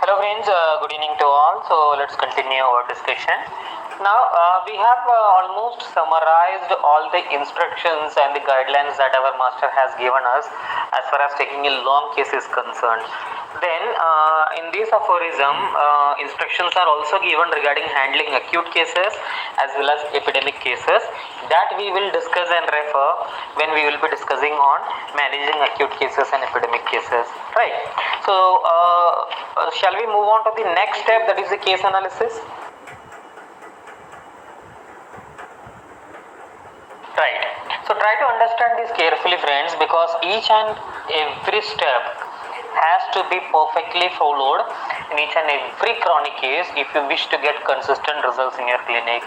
Hello friends, good evening to all. So let's continue our discussion. Now we have almost summarized all the instructions and the guidelines that our master has given us as far as taking a long case is concerned. Then in this aphorism, instructions are also given regarding handling acute cases as well as epidemic cases that we will discuss and refer when we will be discussing on managing acute cases and epidemic cases, right? So shall we move on to the next step, that is the case analysis? Right. So try to understand this carefully, friends, because each and every step has to be perfectly followed in each and every chronic case if you wish to get consistent results in your clinic.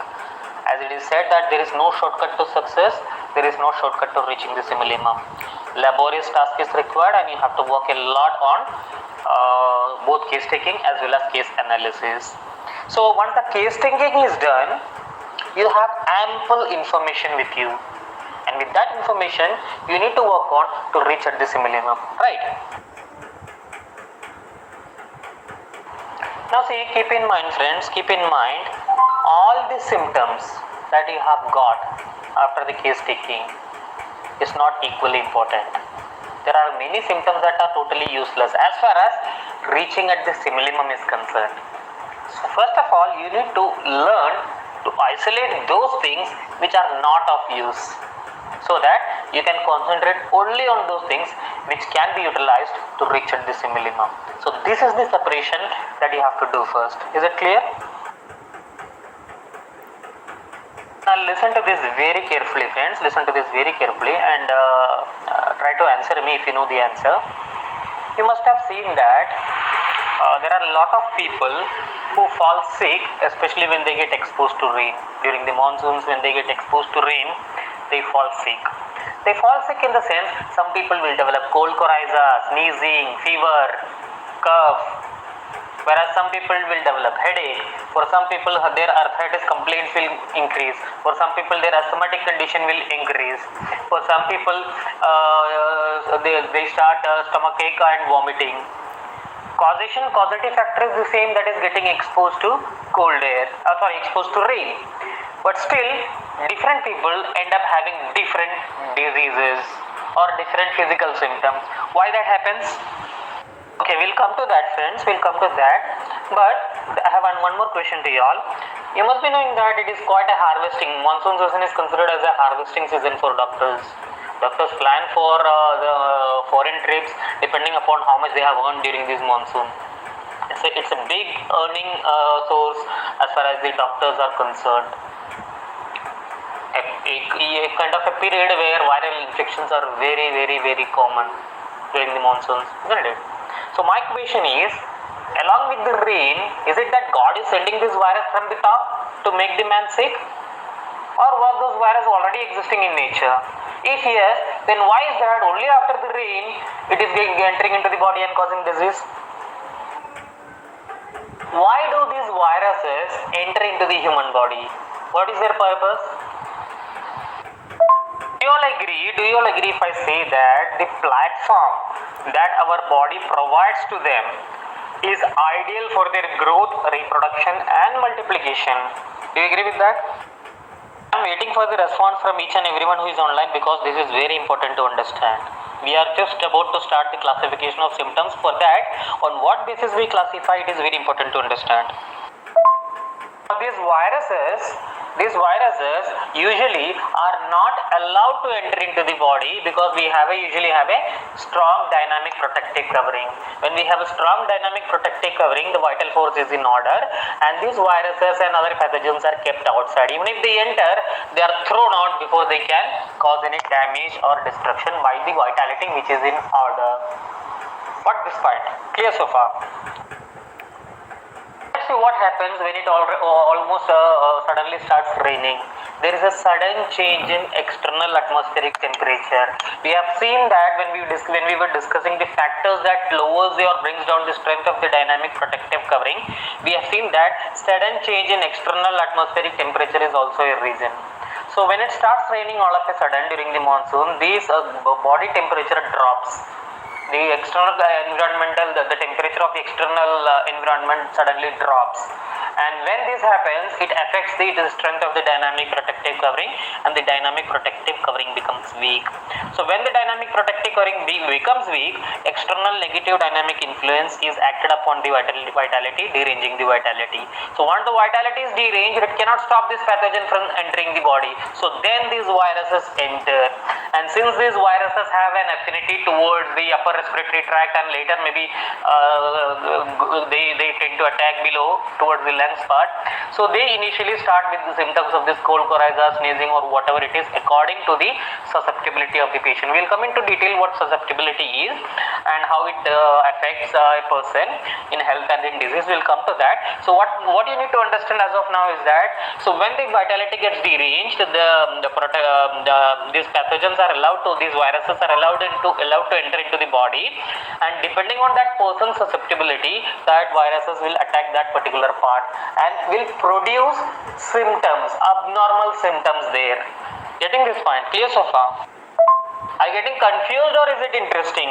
As it is said that there is no shortcut to success, there is no shortcut to reaching the simillimum. Laborious task is required and you have to work a lot on both case taking as well as case analysis. So once the case taking is done, you have ample information with you, and with that information you need to work on to reach at the simillimum, right? Now see, keep in mind friends, keep in mind all the symptoms that you have got after the case taking is not equally important. There are many symptoms that are totally useless as far as reaching at the simillimum is concerned. So first of all, you need to learn to isolate those things which are not of use, so that you can concentrate only on those things which can be utilized to reach at the simillimum. So this is the separation that you have to do first. Is it clear? Now listen to this very carefully, friends. Listen to this very carefully and try to answer me if you know the answer. You must have seen that there are a lot of people who fall sick, especially when they get exposed to rain. During the monsoons, when they get exposed to rain, they fall sick. They fall sick in the sense, some people will develop cold coryza, sneezing, fever, cough, whereas some people will develop headache. For some people, their arthritis complaints will increase. For some people, their asthmatic condition will increase. For some people, they start stomach ache and vomiting. Causative factor is the same, that is getting exposed to cold air, exposed to rain. But still, different people end up having different diseases or different physical symptoms. Why that happens? Okay, we'll come to that, friends. We'll come to that. But I have one more question to you all. You must be knowing that it is quite a harvesting. Monsoon season is considered as a harvesting season for doctors. Doctors plan for the foreign trips depending upon how much they have earned during this monsoon. It's a big earning source as far as the doctors are concerned. A kind of a period where viral infections are very common during the monsoons, isn't it? So my question is, along with the rain, is it that God is sending this virus from the top to make the man sick? Or was those virus already existing in nature? If yes, then why is that only after the rain it is entering into the body and causing disease? Why do these viruses enter into the human body? What is their purpose? Do you all agree if I say that the platform that our body provides to them is ideal for their growth, reproduction and multiplication? Do you agree with that? I am waiting for the response from each and everyone who is online, because this is very important to understand. We are just about to start the classification of symptoms. For that, on what basis we classify, it is very important to understand. These viruses usually are not allowed to enter into the body because we usually have a strong dynamic protective covering. When we have a strong dynamic protective covering, the vital force is in order and these viruses and other pathogens are kept outside. Even if they enter, they are thrown out before they can cause any damage or destruction by the vitality which is in order. What this point? Clear so far? Let's see what happens when it almost suddenly starts raining. There is a sudden change in external atmospheric temperature. We have seen that when we were discussing the factors that lowers or brings down the strength of the dynamic protective covering. We have seen that sudden change in external atmospheric temperature is also a reason. So when it starts raining all of a sudden during the monsoon, this body temperature drops. The external environmental, the temperature of the external environment suddenly drops, and when this happens, it affects the strength of the dynamic protective covering, and the dynamic protective covering becomes weak. So when the dynamic protective covering becomes weak, external negative dynamic influence is acted upon the vitality, deranging the vitality. So once the vitality is deranged, it cannot stop this pathogen from entering the body. So then these viruses enter, and since these viruses have an affinity towards the upper respiratory tract, and later maybe they tend to attack below towards the lungs part. So they initially start with the symptoms of this cold, coryza, sneezing, or whatever it is, according to the susceptibility of the patient. We will come into detail what susceptibility is and how it affects a person in health and in disease. We will come to that. So what you need to understand as of now is that, so when the vitality gets deranged, these pathogens are these viruses are allowed to enter into the body, and depending on that person's susceptibility, that viruses will attack that particular part and will produce symptoms, abnormal symptoms there. Getting this point clear so far? Are you getting confused, or is it interesting?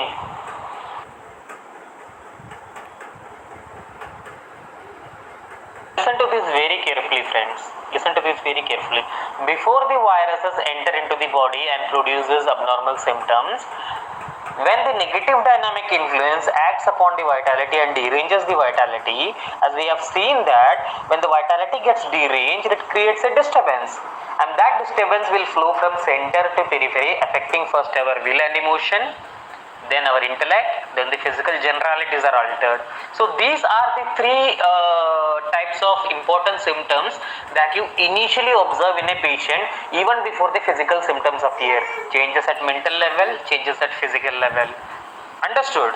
Listen to this very carefully, friends. Listen to this very carefully. Before the viruses enter into the body and produces abnormal symptoms, when the negative dynamic influence acts upon the vitality and deranges the vitality, as we have seen that when the vitality gets deranged, it creates a disturbance, and that disturbance will flow from center to periphery, affecting first our will and emotion, then our intellect, then the physical generalities are altered. So these are the three types of important symptoms that you initially observe in a patient even before the physical symptoms appear. Changes at mental level, changes at physical level. Understood?